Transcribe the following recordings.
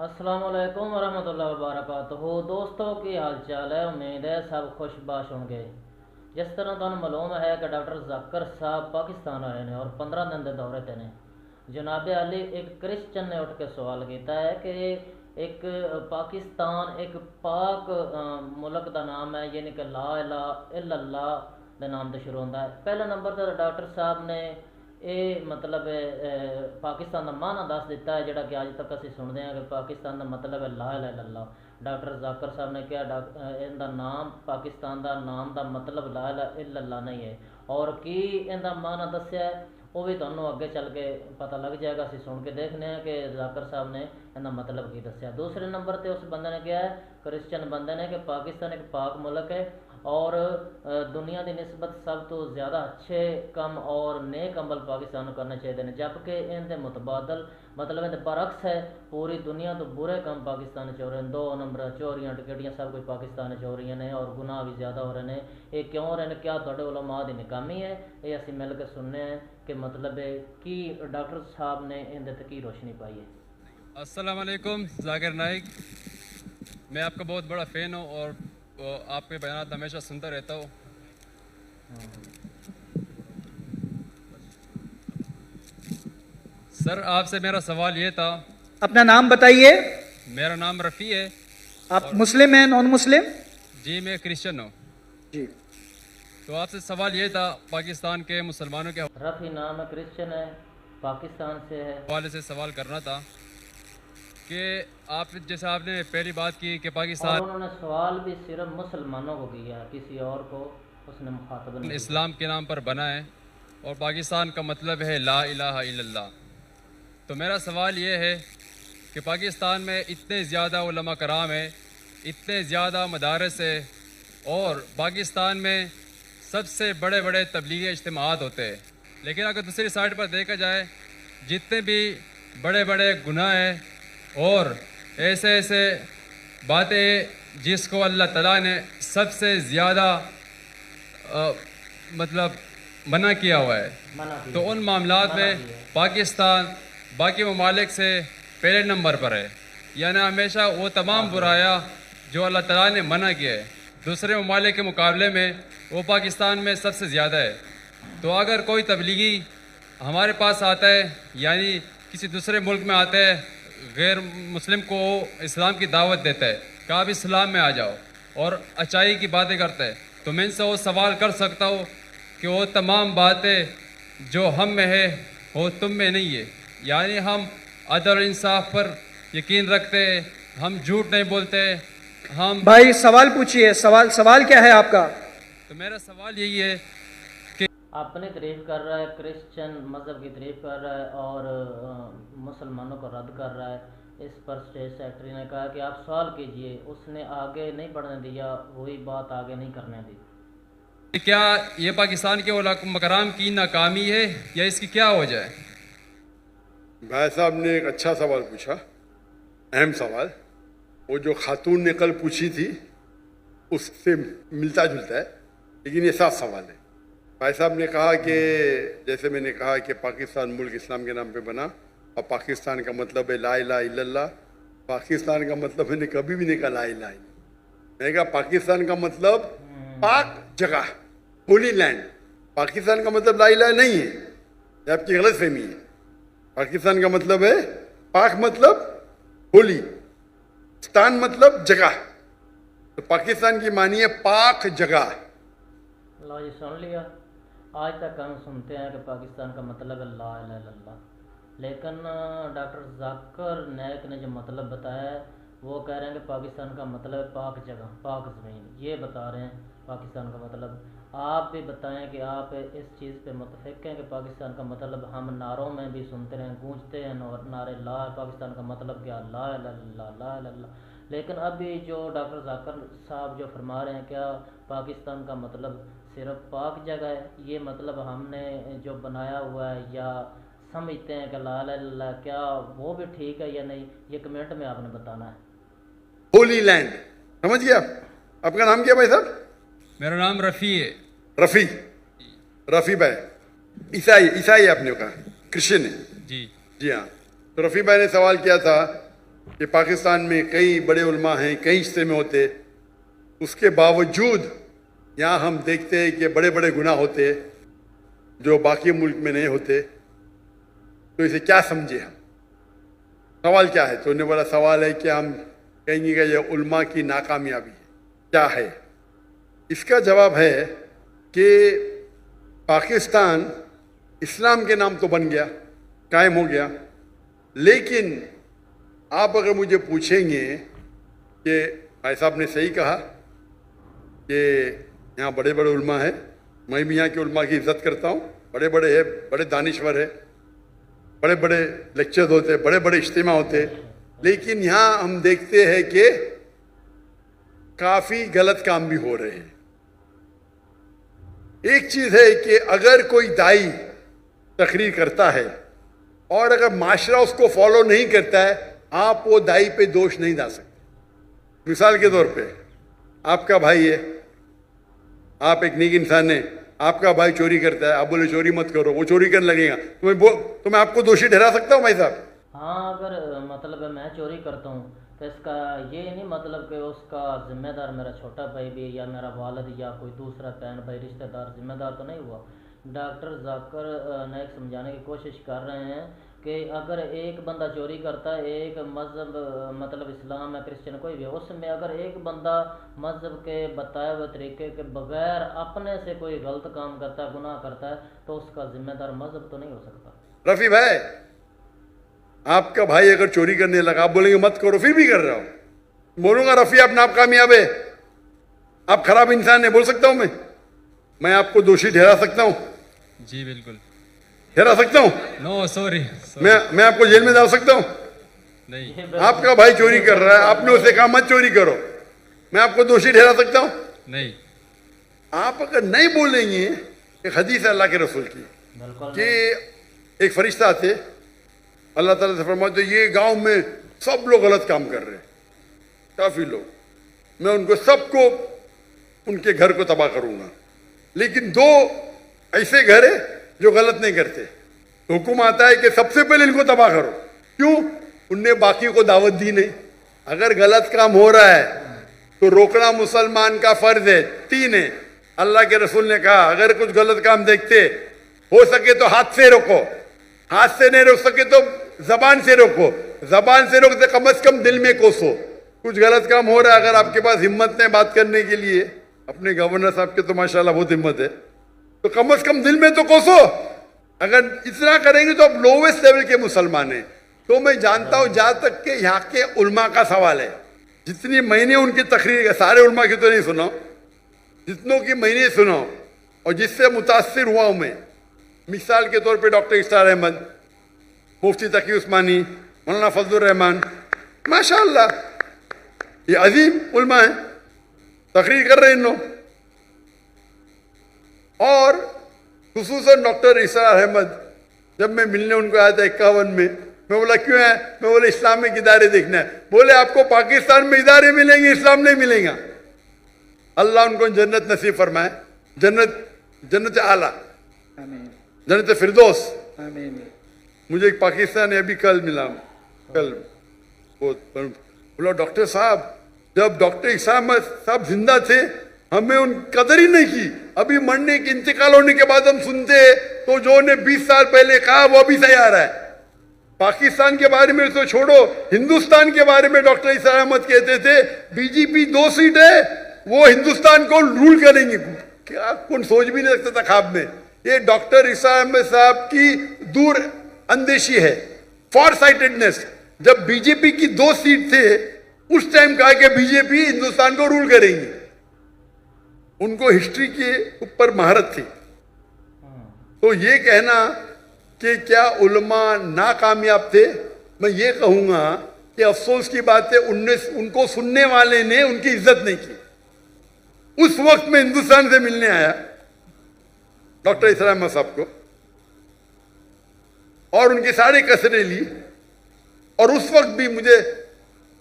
अस्सलाम वालेकुम वरहमतुल्लाहि वबरकातुहू। दोस्तों की हाल चाल है, उम्मीद है सब खुशबाश होंगे। जिस तरह तुहानू मालूम है कि डॉक्टर जाकिर साहब पाकिस्तान आए ने और 15 दिन के दौरे ते ने। जनाब अली एक क्रिश्चन ने उठ के सवाल किया है कि एक पाकिस्तान एक पाक मुल्क का नाम है, यानी कि ला इलाहा इल्लल्लाह के नाम से शुरू होता है। पहले नंबर पर डॉक्टर साहब ने ਇਹ ਮਤਲਬ ਪਾਕਿਸਤਾਨ ਦਾ ਮਾਨਾ ਦੱਸ ਦਿੱਤਾ ਹੈ, ਜਿਹੜਾ ਕਿ ਅੱਜ ਤੱਕ ਅਸੀਂ ਸੁਣਦੇ ਹਾਂ ਕਿ ਪਾਕਿਸਤਾਨ ਦਾ ਮਤਲਬ ਹੈ ਲਾ ਇਲਾਹਾ ਇਲੱਲਾ। ਡਾਕਟਰ ਜ਼ਾਕਿਰ ਸਾਹਿਬ ਨੇ ਕਿਹਾ ਇਹਦਾ ਨਾਮ ਪਾਕਿਸਤਾਨ ਦਾ ਨਾਮ ਦਾ ਮਤਲਬ ਲਾ ਇਲਾਹਾ ਇਲੱਲਾ ਨਹੀਂ ਹੈ, ਔਰ ਕੀ ਇਹਦਾ ਮਾਨਾ ਦੱਸਿਆ ਹੈ ਉਹ ਵੀ ਤੁਹਾਨੂੰ ਅੱਗੇ ਚੱਲ ਕੇ ਪਤਾ ਲੱਗ ਜਾਏਗਾ। ਅਸੀਂ ਸੁਣ ਕੇ ਦੇਖਦੇ ਹਾਂ ਕਿ ਜ਼ਾਕਿਰ ਸਾਹਿਬ ਨੇ ਇਹਦਾ ਮਤਲਬ ਕੀ ਦੱਸਿਆ। ਦੂਸਰੇ ਨੰਬਰ 'ਤੇ ਉਸ ਬੰਦੇ ਨੇ ਕਿਹਾ ਹੈ, ਕ੍ਰਿਸਚਨ ਬੰਦੇ ਨੇ, ਕਿ ਪਾਕਿस्तान एक पाक मुल्क है और दुनिया की निस्बत सब तो ज़्यादा अच्छे कम और नेक अमल पाकिस्तान को करने चाहिए ने, जबकि इनके मुतबादल मतलब इनके बरक्स है पूरी दुनिया तो बुरे काम पाकिस्तान हो रहे हैं। 2 नंबर चोरियां डकैतियां सब कुछ पाकिस्तान हो रही हैं और गुनाह भी ज़्यादा हो रहे हैं। ये क्यों हो रहे हैं? क्या तुहाडे उलमा दी नाकामी है? ये असीं मिल के सुनने हैं कि मतलब है कि डॉक्टर साहब ने इनके ते की रोशनी पाई है। अस्सलाम वालेकुम जाकिर नाइक, मैं आपका बहुत बड़ा फ़ैन हूँ और आपके बयान हमेशा सुनता रहता हूँ। सर आपसे मेरा सवाल ये था। अपना नाम बताइए। मेरा नाम रफ़ी है। आप मुस्लिम हैं नॉन मुस्लिम? जी मैं क्रिश्चियन हूँ जी। तो आपसे सवाल ये था, पाकिस्तान के मुसलमानों के रफ़ी नाम है, क्रिश्चियन है, पाकिस्तान से है। हवाले से सवाल करना था कि आप जैसे आपने पहली बात की कि और पाकिस्तान उन्होंने सवाल भी सिर्फ मुसलमानों को किया, किसी और को उसने मुखातब नहीं किया। इस्लाम के नाम पर बना है और पाकिस्तान का मतलब है ला इलाहा इल्लल्लाह। तो मेरा सवाल ये है कि पाकिस्तान में इतने ज़्यादा उलमा कराम है, इतने ज़्यादा मदारस है और पाकिस्तान में सबसे बड़े बड़े तबलीगी इज्तिमाआत होते हैं, लेकिन अगर दूसरी साइड पर देखा जाए जितने भी बड़े बड़े गुनाह हैं और ऐसे ऐसे बातें जिसको अल्लाह ताला ने सबसे ज़्यादा मतलब मना किया हुआ है, तो उन मामलात में पाकिस्तान बाकी ममालिक से पहले नंबर पर है। यानी हमेशा वो तमाम बुराया जो अल्लाह ताला ने मना किया है दूसरे ममालिक के मुकाबले में वो पाकिस्तान में सबसे ज़्यादा है। तो अगर कोई तबलीगी हमारे पास आता है, यानी किसी दूसरे मुल्क में आता है, गैर मुस्लिम को इस्लाम की दावत देता है कि आप इस्लाम में आ जाओ और अच्छाई की बातें करता है, तो मैं इनसे वो सवाल कर सकता हूँ कि वो तमाम बातें जो हम में है वो तुम में नहीं है। यानी हम अदल और इंसाफ पर यकीन रखते हैं, हम झूठ नहीं बोलते, हम भाई सवाल पूछिए। सवाल क्या है आपका? तो मेरा सवाल यही है कि अपनी तारीफ कर रहा है, क्रिश्चियन मज़हब की तारीफ कर रहा है और मुसलमानों को रद्द कर रहा है। इस पर स्टेट सेक्रेटरी ने कहा कि आप सवाल कीजिए, उसने आगे नहीं बढ़ने दिया, वही बात आगे नहीं करने दी। क्या ये पाकिस्तान के उलमा कराम की नाकामी है या इसकी क्या वजह है? भाई साहब ने एक अच्छा सवाल पूछा, अहम सवाल। वो जो खातून ने कल पूछी थी उससे मिलता जुलता है, लेकिन ये साफ सवाल है। भाई साहब ने कहा कि जैसे मैंने कहा कि पाकिस्तान मुल्क इस्लाम के नाम पे बना और पाकिस्तान का मतलब है ला इलाहा इल्लल्लाह। पाकिस्तान का मतलब मैंने कभी भी नहीं कहा ला इलाहा इल्लल्लाह। मैंने कहा पाकिस्तान का मतलब पाक जगह, होली लैंड। पाकिस्तान का मतलब ला इलाहा नहीं है, ये आपकी गलत फहमी है। पाकिस्तान का मतलब है पाक मतलब होली, स्तान मतलब जगह, तो पाकिस्तान की मानी है पाक जगह। लो जी सुन लिया। आज तक हम सुनते हैं कि पाकिस्तान का मतलब है ला इलाहा इल्लल्लाह, लेकिन डॉक्टर जाकिर नाइक ने जो मतलब बताया है वो कह रहे हैं कि पाकिस्तान का मतलब है पाक जगह, पाक ज़मीन। ये बता रहे हैं पाकिस्तान का मतलब। आप भी बताएं कि आप इस चीज़ पे मुतफिक हैं कि पाकिस्तान का मतलब हम नारों में भी सुनते हैं, गूंजते हैं नारे ला, पाकिस्तान का मतलब क्या ला इलाहा इल्लल्लाह, ला इलाहा इल्लल्लाह। लेकिन अभी जो डॉक्टर जाकिर साहब जो फरमा रहे हैं क्या पाकिस्तान का मतलब सिर्फ पाक जगह है, ये मतलब हमने जो बनाया हुआ है या समझते हैं कि ला इलाहा इल्लल्लाह, क्या वो भी ठीक है या नहीं, ये कमेंट में आपने बताना है। होली लैंड समझ गया। आपका नाम क्या भाई साहब? मेरा नाम रफ़ी है। रफ़ी, रफ़ी भाई ईसाई आपने कहा, क्रिश्चियन है? जी जी हाँ। तो रफ़ी भाई ने सवाल किया था کہ پاکستان میں کئی بڑے علماء ہیں, کئی اجتماع ہوتے, اس کے باوجود یہاں ہم دیکھتے ہیں کہ بڑے بڑے گناہ ہوتے جو باقی ملک میں نہیں ہوتے. تو اسے کیا سمجھے ہم؟ سوال کیا ہے؟ تو انہوں نے بولا سوال ہے کہ ہم کہیں گے کہ یہ علماء کی ناکامیابی ہے. کیا ہے اس کا جواب؟ ہے کہ پاکستان اسلام کے نام تو بن گیا, قائم ہو گیا, لیکن آپ اگر مجھے پوچھیں گے کہ بھائی صاحب نے صحیح کہا کہ یہاں بڑے بڑے علماء ہیں, میں بھی یہاں کے علماء کی عزت کرتا ہوں, بڑے بڑے ہیں, بڑے دانشور ہیں, بڑے بڑے لیکچرز ہوتے, بڑے بڑے اجتماع ہوتے, لیکن یہاں ہم دیکھتے ہیں کہ کافی غلط کام بھی ہو رہے ہیں. ایک چیز ہے کہ اگر کوئی دائی تقریر کرتا ہے اور اگر معاشرہ اس کو فالو نہیں کرتا ہے, آپ وہ دائی پہ دوش نہیں ڈال سکتے. مثال کے طور پہ آپ کا بھائی ہے, آپ ایک نیک انسان ہیں, آپ کا بھائی چوری کرتا ہے, آپ بولے چوری مت کرو, وہ چوری کرنے لگے گا, تو میں آپ کو دوشی ٹھہرا سکتا ہوں بھائی صاحب؟ ہاں, اگر مطلب میں چوری کرتا ہوں تو اس کا یہ نہیں مطلب کہ اس کا ذمہ دار میرا چھوٹا بھائی بھی یا میرا والد یا کوئی دوسرا بہن بھائی رشتہ دار ذمہ دار تو نہیں ہوا. ڈاکٹر ذاکر نائک سمجھانے کی کوشش کر رہے ہیں کہ اگر ایک بندہ چوری کرتا ہے, ایک مذہب مطلب اسلام ہے, کرسچن کوئی بھی, اس میں اگر ایک بندہ مذہب کے بتائے ہوئے طریقے کے بغیر اپنے سے کوئی غلط کام کرتا ہے, گناہ کرتا ہے, تو اس کا ذمہ دار مذہب تو نہیں ہو سکتا. رفیع بھائی, آپ کا بھائی اگر چوری کرنے لگا, آپ بولیں گے مت کرو, پھر بھی کر رہا ہوں, بولوں گا رفیع اپنا آپ کامیاب ہے, آپ خراب انسان ہے, بول سکتا ہوں میں آپ کو دوشی ٹھہرا سکتا ہوں؟ جی بالکل ٹھہرا سکتا ہوں. نو سوری میں آپ کو جیل میں ڈال سکتا ہوں؟ نہیں آپ کا بھائی چوری کر رہا ہے, آپ نے اسے کہا مت چوری کرو, میں آپ کو دوشی ٹھہرا سکتا ہوں؟ نہیں. آپ اگر نہیں بولیں گے, ایک حدیث ہے اللہ کے رسول کی کہ ایک فرشتہ تھے, اللہ تعالیٰ سے فرماتے یہ گاؤں میں سب لوگ غلط کام کر رہے ہیں, کافی لوگ, میں ان کو سب کو ان کے گھر کو تباہ کروں گا, لیکن 2 ایسے گھر ہیں جو غلط نہیں کرتے. تو حکم آتا ہے کہ سب سے پہلے ان کو تباہ کرو. کیوں؟ ان نے باقی کو دعوت دی نہیں. اگر غلط کام ہو رہا ہے تو روکنا مسلمان کا فرض ہے. 3 ہے. اللہ کے رسول نے کہا اگر کچھ غلط کام دیکھتے ہو سکے تو ہاتھ سے روکو, ہاتھ سے نہیں روک سکے تو زبان سے روکو, زبان سے روکتے کم از کم دل میں کوسو. کچھ غلط کام ہو رہا ہے, اگر آپ کے پاس ہمت نہیں بات کرنے کے لیے, اپنے گورنر صاحب کے تو ماشاءاللہ بہت ہمت ہے, تو کم از کم دل میں تو کوسو. اگر اتنا کریں گے تو آپ لوویسٹ لیول کے مسلمان ہیں. تو میں جانتا ہوں جہاں تک کہ یہاں کے علماء کا سوال ہے, جتنی میں نے ان کی تقریر, سارے علماء کی تو نہیں سنا, جتنوں کی میں نے سنا اور جس سے متاثر ہوا ہوں میں, مثال کے طور پہ ڈاکٹر اسرار احمد, مفتی تقی عثمانی, مولانا فضل الرحمان, ماشاءاللہ یہ عظیم علماء ہیں, تقریر کر رہے ہیں ان لوگ. اور خصوصاً ڈاکٹر اسرار احمد, جب میں ملنے ان کو آیا تھا 51 میں بولا کیوں ہے, میں بولے اسلامک ادارے دیکھنا ہے. بولے آپ کو پاکستان میں ادارے ملیں گے, اسلام نہیں ملیں گا. اللہ ان کو جنت نصیب فرمائے, جنت اعلیٰ, جنت فردوس. مجھے ایک پاکستانی ابھی کل ملا, کل بولا ڈاکٹر صاحب جب ڈاکٹر اسرار احمد صاحب زندہ تھے ہمیں ان قدر ہی نہیں کی, ابھی مرنے کے انتقال ہونے کے بعد ہم سنتے تو جو نے 20 سال پہلے کہا وہ ابھی صحیح آ رہا ہے. پاکستان کے بارے میں تو چھوڑو, ہندوستان کے بارے میں ڈاکٹر اسرار احمد کہتے تھے بی جے پی 2 سیٹ ہے, وہ ہندوستان کو رول کریں گے. کیا کون سوچ بھی نہیں سکتا تھا خواب میں. یہ ڈاکٹر اسرار احمد صاحب کی دور اندیشی ہے, فار سائٹڈنس. جب بی جے پی کی 2 سیٹ تھے اس ٹائم کہا کہ بی جے پی ہندوستان کو رول کریں گے. ان کو ہسٹری کے اوپر مہارت تھی. تو یہ کہنا کہ کیا علماء ناکامیاب تھے, میں یہ کہوں گا کہ افسوس کی بات ہے ان کو سننے والے نے ان کی عزت نہیں کی. اس وقت میں ہندوستان سے ملنے آیا ڈاکٹر اسرار احمد صاحب کو اور ان کے سارے کسرے لی, اور اس وقت بھی مجھے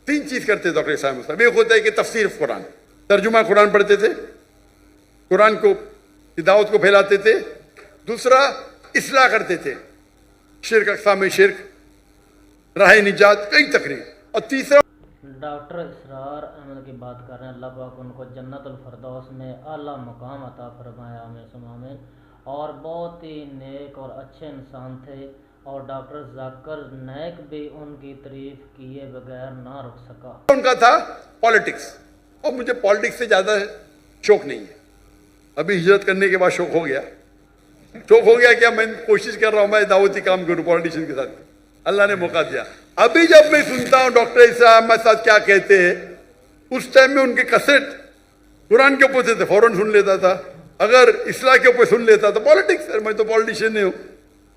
3 چیز کرتے ڈاکٹر اسرار احمد صاحب. ایک ہوتا ہے کہ تفسیر قرآن, ترجمہ قرآن پڑھتے تھے, قرآن کو دعوت کو پھیلاتے تھے. دوسرا اصلاح کرتے تھے, شرک اقسام شرک, راہ نجات, کئی تقریر. और तीसरा डॉक्टर इसरार अहमद की बात कर रहे हैं। अल्लाह पाक उनको जन्नतुल फरदौस में आला मकाम अता फरमाए, आमीन सुम्मा आमीन। और बहुत ही नेक और अच्छे इंसान थे, और डॉक्टर जाकिर नाइक भी उनकी तारीफ किए बगैर ना रुक सका। उनका था पॉलिटिक्स, और मुझे पॉलिटिक्स से ज़्यादा शौक नहीं है। अभी हिजरत करने के बाद शौक हो गया। शौक हो गया क्या, मैं कोशिश कर रहा हूँ मैं दावती काम करूँ पॉलिटिशियन के साथ, अल्लाह ने मौका दिया। अभी जब मैं सुनता हूँ डॉक्टर इसरार अहमद साहब क्या कहते हैं, उस टाइम में उनके कैसेट कुरान के ऊपर थे, फौरन सुन लेता था। अगर इस्लाम के ऊपर सुन लेता था, पॉलिटिक्स मैं तो पॉलिटिशियन नहीं हूँ,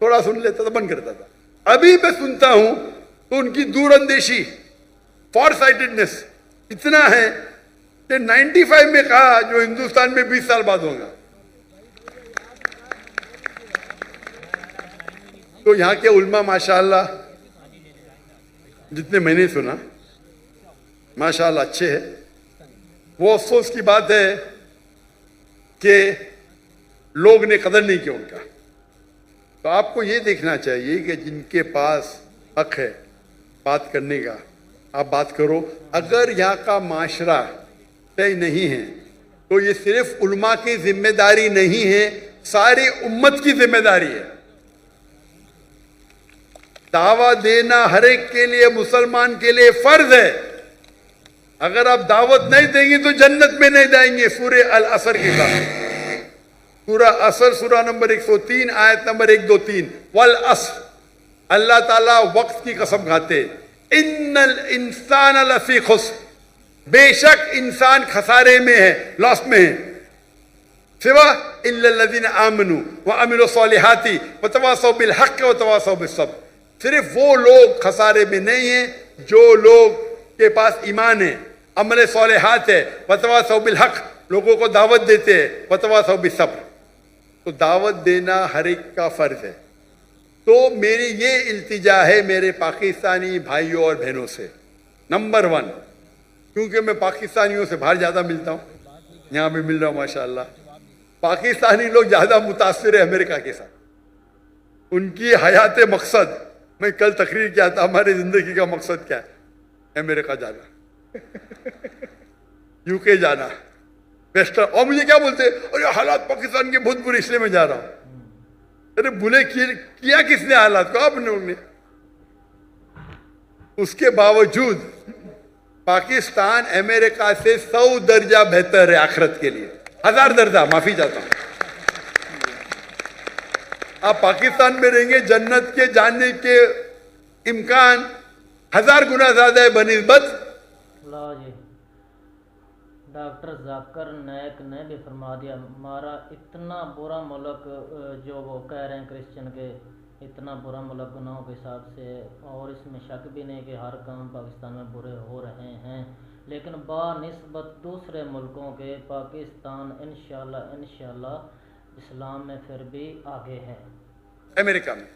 थोड़ा सुन लेता था, बंद करता था। अभी मैं सुनता हूँ तो उनकी दूरअंदेशी, फॉर साइटेडनेस इतना है कि 95 में कहा जो हिंदुस्तान में 20 साल बाद होगा। तो यहाँ के उल्मा माशाअल्लाह जितने मैंने सुना माशाअल्लाह अच्छे हैं। वो अफसोस की बात है कि लोग ने कदर नहीं किया उनका। तो आपको ये देखना चाहिए कि जिनके पास हक है बात करने का, आप बात करो। अगर यहाँ का माशरा तय नहीं है तो ये सिर्फ उल्मा की जिम्मेदारी नहीं है, सारी उम्मत की जिम्मेदारी है। दावा देना हर एक के लिए, मुसलमान के लिए फर्ज है। अगर आप दावत नहीं देंगे तो जन्नत में नहीं जाएंगे। सूरह अल असर के साथ, सूरह असर सूरह नंबर 103 आयत नंबर 1, 2, 3, वल असर, अल्लाह ताला वक्त की कसम खाते, इन्नल इंसान लफी खुस्र, बेशक इंसान खसारे में है, लॉस में है, सिवा इल्लल्लज़ीना आमनू व अमिलु सॉलिहाती व तवासौ बिल हक़्क़ व तवासौ बिस सब्र। सिर्फ वो लोग खसारे में नहीं है जो लोग के पास ईमान है, अमल सॉलिहात है, व तवासौ बिल हक़्क़, लोगों को दावत देते हैं, व तवासौ बिस सब्र। तो दावत देना हर एक का फर्ज है। तो मेरी ये इल्तिजा है मेरे पाकिस्तानी भाइयों और बहनों से, नंबर 1, क्योंकि मैं पाकिस्तानियों से बाहर ज़्यादा मिलता हूँ, यहाँ भी मिल रहा हूँ माशाअल्लाह। पाकिस्तानी लोग ज़्यादा मुतासिर है अमेरिका के साथ। उनकी हयात मकसद, मैं कल तकरीर किया था, हमारी ज़िंदगी का मकसद क्या है, अमेरिका जाना यूके जाना, वेस्टर्न। और मुझे क्या बोलते, अरे हालात पाकिस्तान के बहुत बुरे इसलिए मैं जा रहा हूँ। अरे बुरे किया किसने हालात को, आपने उन्हें। उसके बावजूद पाकिस्तान अमेरिका से 100 दर्जा बेहतर है आखिरत के लिए, 1000 दर्जा, माफी चाहता हूं। आप पाकिस्तान में रहेंगे, जन्नत के जाने के इम्कान 1000 गुना ज्यादा है बनिस्बत। लो जी, डॉक्टर जाकिर नाइक ने भी फरमा दिया, हमारा इतना बुरा मुल्क, जो वो कह रहे हैं क्रिश्चियन के, इतना बुरा मुल्क गुनाहों के हिसाब से, और इसमें शक भी नहीं कि हर काम पाकिस्तान में बुरे हो रहे हैं, लेकिन बानिस्बत दूसरे मुल्कों के पाकिस्तान इंशाल्लाह इस्लाम में फिर भी आगे है अमेरिका में।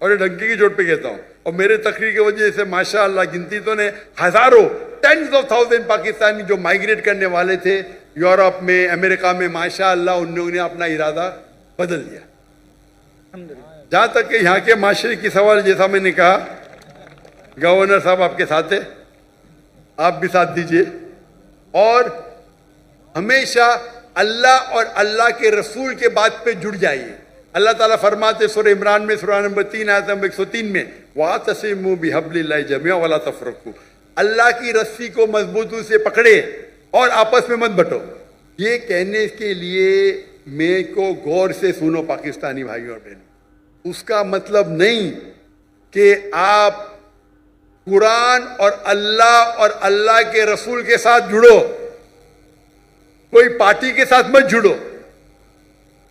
और ये डंकी की चोट पे कहता हूँ, और मेरे तकरीर की वजह से माशाअल्लाह गिनती तो ने हजारों, टेंस ऑफ थाउजेंड पाकिस्तानी जो माइग्रेट करने वाले थे यूरोप में, अमेरिका में, माशाअल्लाह उन्होंने अपना इरादा बदल दिया। जहां तक कि यहाँ के माशरे की सवाल, जैसा मैंने कहा, गवर्नर साहब आपके साथ है, आप भी साथ दीजिए, और हमेशा अल्लाह और अल्लाह के रसूल के बात पे जुड़ जाइए। अल्लाह ताला फरमाते सूरह इमरान में सूरह नंबर 3 आयत नंबर 103 में, वातसिमू बिहब्लिल्लाहि जमीअन वला तफरकू, अल्लाह की रस्सी को मजबूती से पकड़े और आपस में मत बंटो। ये कहने के लिए मेरे को गौर से सुनो पाकिस्तानी भाइयों और बहनों, उसका मतलब नहीं कि आप कुरान और अल्लाह के रसूल के साथ जुड़ो, कोई पार्टी के साथ मत जुड़ो।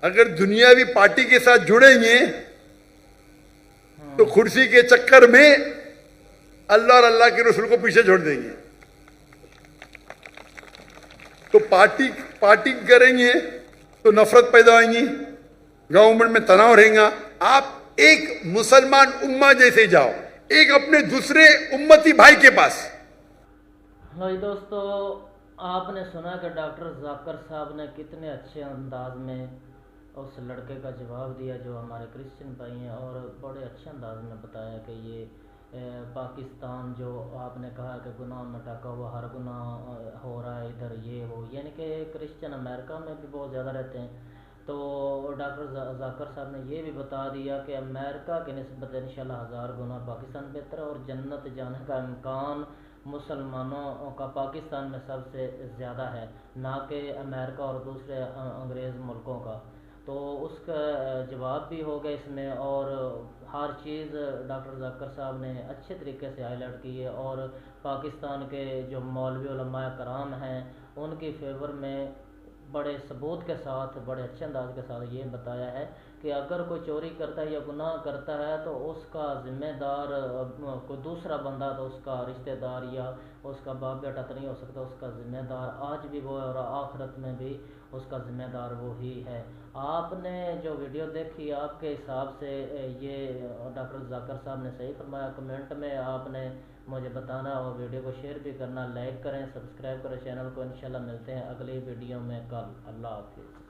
अगर दुनियावी पार्टी के साथ जुड़ेंगे तो कुर्सी के चक्कर में अल्लाह और अल्लाह के रसूल को पीछे छोड़ देंगे। तो पार्टी करेंगे तो नफरत पैदा होगी, गवर्नमेंट में तनाव रहेगा। आप एक मुसलमान उम्मा जैसे जाओ, एक अपने दूसरे उम्मती भाई के पास। हाँ दोस्तों, आपने सुना कि डॉक्टर जाकिर साहब ने कितने अच्छे अंदाज में उस लड़के का जवाब दिया जो हमारे क्रिश्चियन भाई हैं, और बड़े अच्छे अंदाज में बताया कि ये پاکستان جو آپ نے کہا کہ گناہ میں ٹکا ہوا ہر گناہ ہو رہا ہے ادھر یہ وہ، یعنی کہ کرسچن امریکہ میں بھی بہت زیادہ رہتے ہیں. تو ڈاکٹر ذاکر صاحب نے یہ بھی بتا دیا کہ امریکہ کی نسبت انشاءاللہ 1000 گنا پاکستان بہتر ہے، اور جنت جانے کا امکان مسلمانوں کا پاکستان میں سب سے زیادہ ہے، نہ کہ امریکہ اور دوسرے انگریز ملکوں کا. تو اس کا جواب بھی ہو گیا اس میں، اور ہر چیز ڈاکٹر ذاکر صاحب نے اچھے طریقے سے ہائی لائٹ کی ہے، اور پاکستان کے جو مولوی علماء کرام ہیں ان کی فیور میں بڑے ثبوت کے ساتھ، بڑے اچھے انداز کے ساتھ یہ بتایا ہے کہ اگر کوئی چوری کرتا ہے یا گناہ کرتا ہے تو اس کا ذمہ دار کوئی دوسرا بندہ، تو اس کا رشتہ دار یا اس کا باپ بیٹا تو نہیں ہو سکتا، اس کا ذمہ دار آج بھی وہ ہے اور آخرت میں بھی اس کا ذمہ دار وہی ہے. آپ نے جو ویڈیو دیکھی آپ کے حساب سے یہ ڈاکٹر ذاکر صاحب نے صحیح فرمایا؟ کمنٹ میں آپ نے مجھے بتانا، اور ویڈیو کو شیئر بھی کرنا، لائک کریں، سبسکرائب کریں چینل کو. انشاءاللہ ملتے ہیں اگلی ویڈیو میں کل. اللہ حافظ.